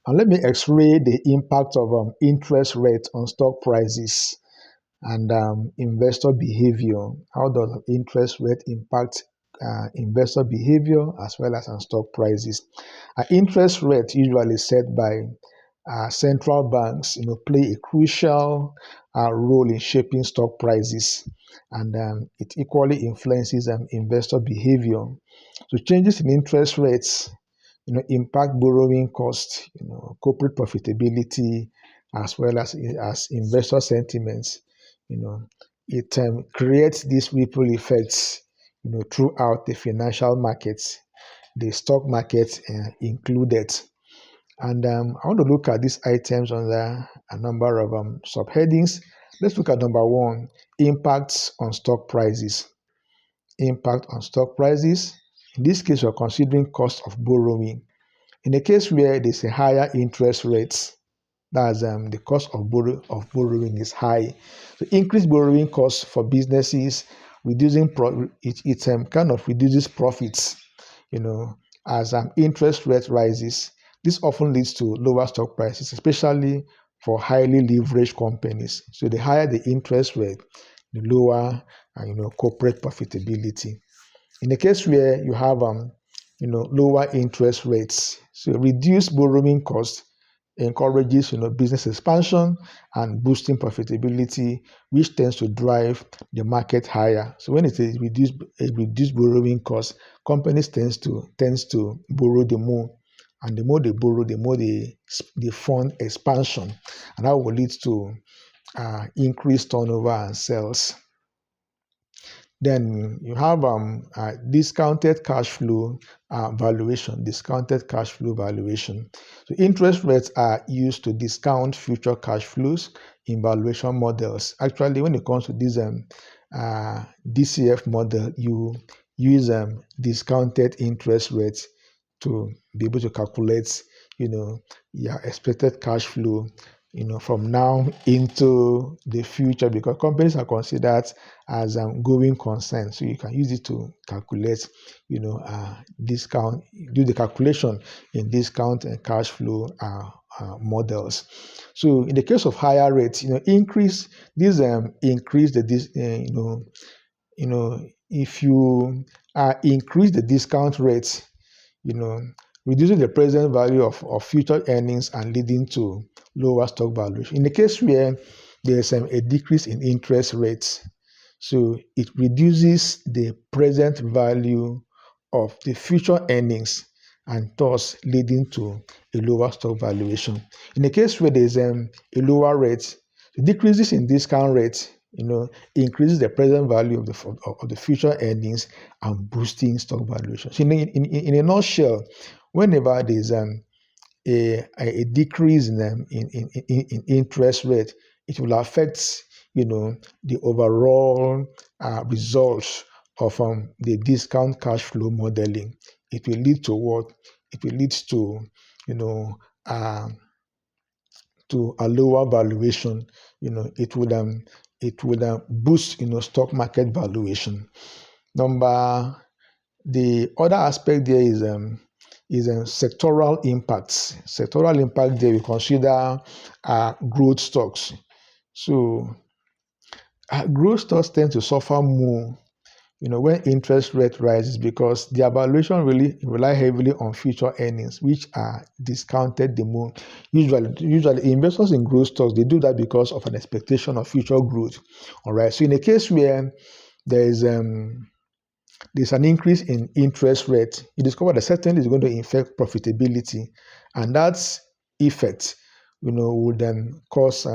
And let me x-ray the impact of interest rate on stock prices and investor behavior. How does interest rate impact investor behavior as well as on stock prices? Interest rate usually set by central banks, play a crucial role in shaping stock prices, and it equally influences investor behavior. So changes in interest rates, impact borrowing costs, corporate profitability, as well as investor sentiments. It creates these ripple effects, throughout the financial markets, the stock market included. And I want to look at these items under a number of subheadings. Let's look at number one: impacts on stock prices. Impact on stock prices. In this case, we're considering cost of borrowing. In a case where there's a higher interest rates, that's the cost of borrowing is high. So increased borrowing costs for businesses, reducing it kind of reduces profits. As interest rate rises, this often leads to lower stock prices, especially for highly leveraged companies. So the higher the interest rate, the lower corporate profitability. In a case where you have lower interest rates, so reduced borrowing costs encourages business expansion and boosting profitability, which tends to drive the market higher. So when it is reduced borrowing costs, companies tends to borrow the more, and the more they borrow, the more they fund expansion, and that will lead to increased turnover and sales. Then you have discounted cash flow valuation. Discounted cash flow valuation. So interest rates are used to discount future cash flows in valuation models. Actually, when it comes to this DCF model, you use discounted interest rates to be able to calculate, your expected cash flow, from now into the future, because companies are considered as going concern. So you can use it to calculate, discount, do the calculation in discount and cash flow models. So in the case of higher rates, increase the if you increase the discount rates, reducing the present value of future earnings and leading to lower stock valuation. In the case where there's a decrease in interest rates, so it reduces the present value of the future earnings and thus leading to a lower stock valuation. In the case where there's a lower rate, the decreases in discount rates, increases the present value of the future earnings and boosting stock valuation. So in a nutshell, whenever there's a decrease in interest rate, it will affect the overall results of the discount cash flow modeling. It will lead to what? It will lead to a lower valuation. It would boost stock market valuation. The other aspect there is sectoral impacts. Sectoral impact there we consider growth stocks. So growth stocks tend to suffer more, when interest rate rises, because their valuation really rely heavily on future earnings, which are discounted the more. Usually investors in growth stocks, they do that because of an expectation of future growth. All right. So in a case where there's an increase in interest rate, you discover that certainly is going to affect profitability, and that effect, would then cause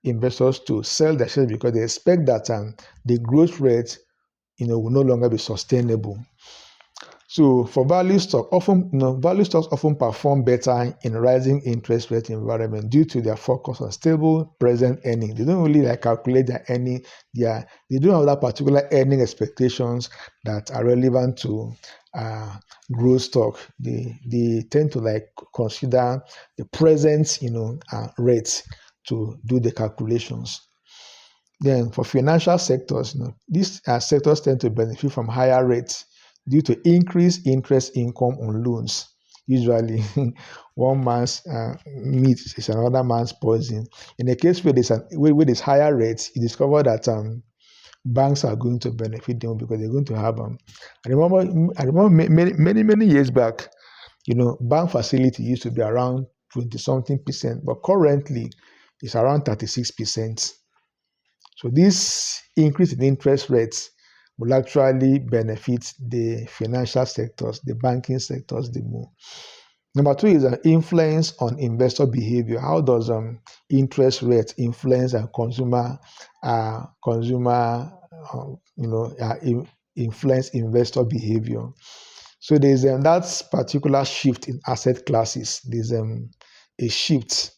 investors to sell their shares because they expect that the growth rate, will no longer be sustainable. So for value stocks often perform better in rising interest rate environment due to their focus on stable present earnings. They don't really calculate their earning. They don't have that particular earning expectations that are relevant to growth stock. They tend to consider the present rates to do the calculations. Then for financial sectors, these sectors tend to benefit from higher rates due to increased interest income on loans. Usually, one man's meat is another man's poison. In a case where there's higher rates, you discover that banks are going to benefit them because they're going to have I remember many years back, bank facility used to be around 20 something percent, but currently it's around 36%. So this increase in interest rates will actually benefit the financial sectors, the banking sectors the more. Number two is an influence on investor behavior. How does interest rates influence consumer influence investor behavior? So there's that particular shift in asset classes. There's a shift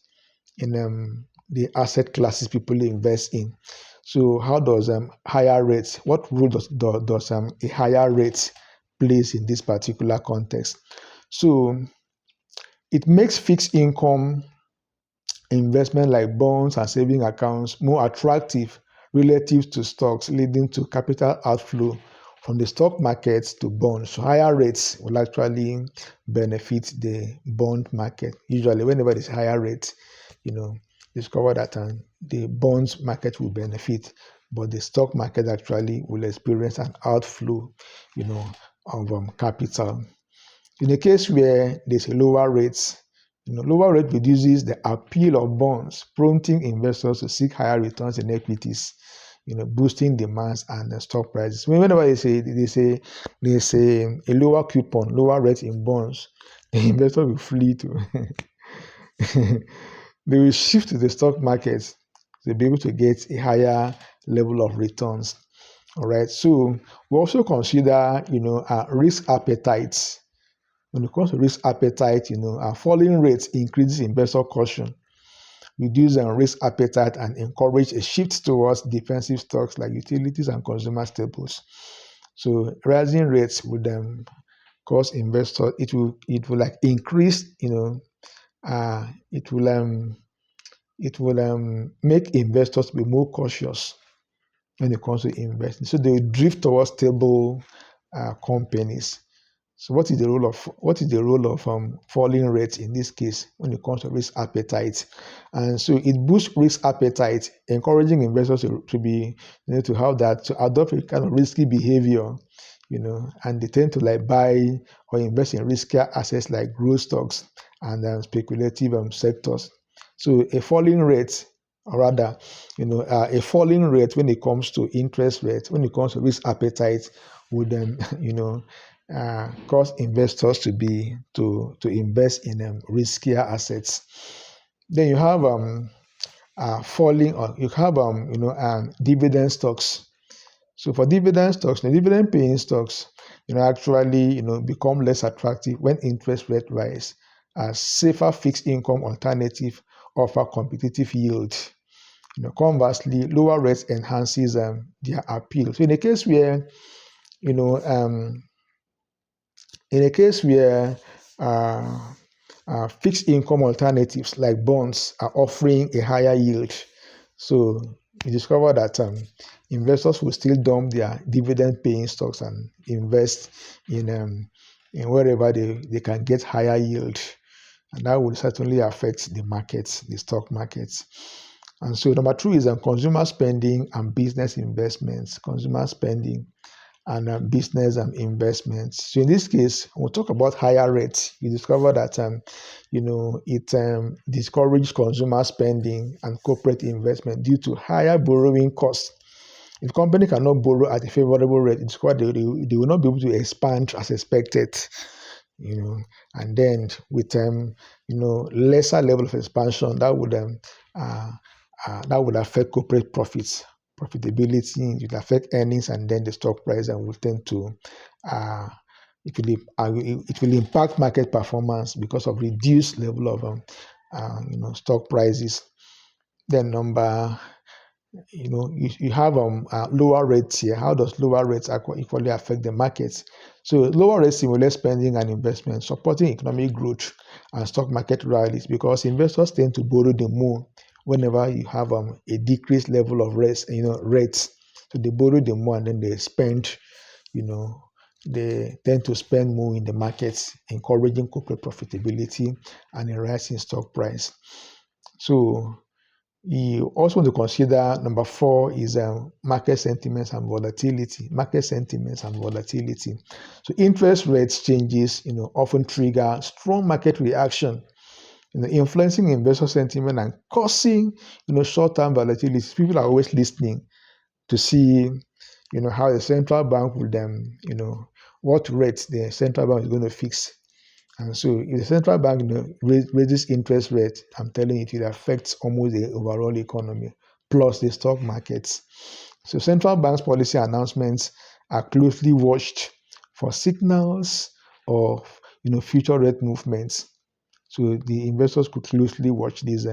in the asset classes people invest in. So how does higher rates? What role does a higher rate plays in this particular context? So it makes fixed income investment like bonds and saving accounts more attractive relative to stocks, leading to capital outflow from the stock market to bonds. So higher rates will actually benefit the bond market. Usually, whenever there's higher rates, discover that the bonds market will benefit, but the stock market actually will experience an outflow, of capital. In a case where there's a lower rate, lower rate reduces the appeal of bonds, prompting investors to seek higher returns in equities, boosting demands and the stock prices. Whenever they say a lower coupon, lower rate in bonds, the investor will flee to they will shift to the stock market to be able to get a higher level of returns. All right. So we also consider, risk appetites. When it comes to risk appetite, falling rates increases investor caution, reduce risk appetite, and encourage a shift towards defensive stocks like utilities and consumer staples. So rising rates would cause investors. It will like increase. It will make investors be more cautious when it comes to investing. So they will drift towards stable companies. So what is the role of falling rates in this case when it comes to risk appetite? And so it boosts risk appetite, encouraging investors to have that, to adopt a kind of risky behavior, and they tend to like buy or invest in riskier assets like growth stocks and speculative sectors. So a falling rate, or rather, a falling rate when it comes to interest rates, when it comes to risk appetite, would cause investors to invest in riskier assets. Then you have falling, or you have dividend stocks. So for dividend stocks, the dividend paying stocks, actually become less attractive when interest rate rise, as safer fixed income alternative offer competitive yield. Conversely, lower rates enhances their appeal. So in a case where you know in a case where uh, fixed income alternatives like bonds are offering a higher yield, so you discover that investors will still dump their dividend paying stocks and invest in wherever they can get higher yield. And that will certainly affect the markets, the stock markets. And so number two is consumer spending and business investments, consumer spending and business and investments. So in this case, we'll talk about higher rates. You discover that it discourages consumer spending and corporate investment due to higher borrowing costs. If company cannot borrow at a favorable rate, it's quite they will not be able to expand as expected. And then with lesser level of expansion, that would affect corporate profitability, it will affect earnings, and then the stock price, and will tend to it will impact market performance because of reduced level of stock prices. Then you have lower rates here. How does lower rates equally affect the markets? So lower rates stimulate spending and investment, supporting economic growth and stock market rallies, because investors tend to borrow the more whenever you have a decreased level of rates. So they borrow the more and then they spend, they tend to spend more in the markets, encouraging corporate profitability and a rise in stock price. So you also want to consider number 4 is market sentiments and volatility. Market sentiments and volatility. So interest rates changes, often trigger strong market reaction, influencing investor sentiment and causing, short-term volatility. People are always listening to see, how the central bank will what rate the central bank is going to fix. And so if the central bank raises interest rate, I'm telling you, it affects almost the overall economy, plus the stock markets. So central bank's policy announcements are closely watched for signals of future rate movements. So the investors could closely watch these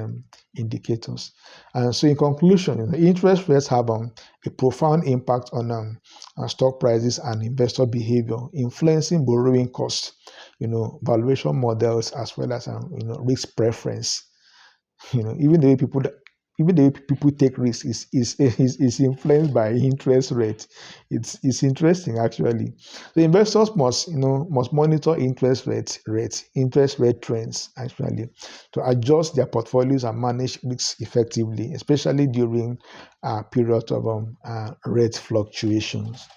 indicators. And so in conclusion, interest rates have a profound impact on stock prices and investor behavior, influencing borrowing costs, valuation models, as well as risk preference. Even the way people take risks is influenced by interest rate. It's interesting actually. The investors must monitor interest rate trends actually to adjust their portfolios and manage risks effectively, especially during periods of rate fluctuations.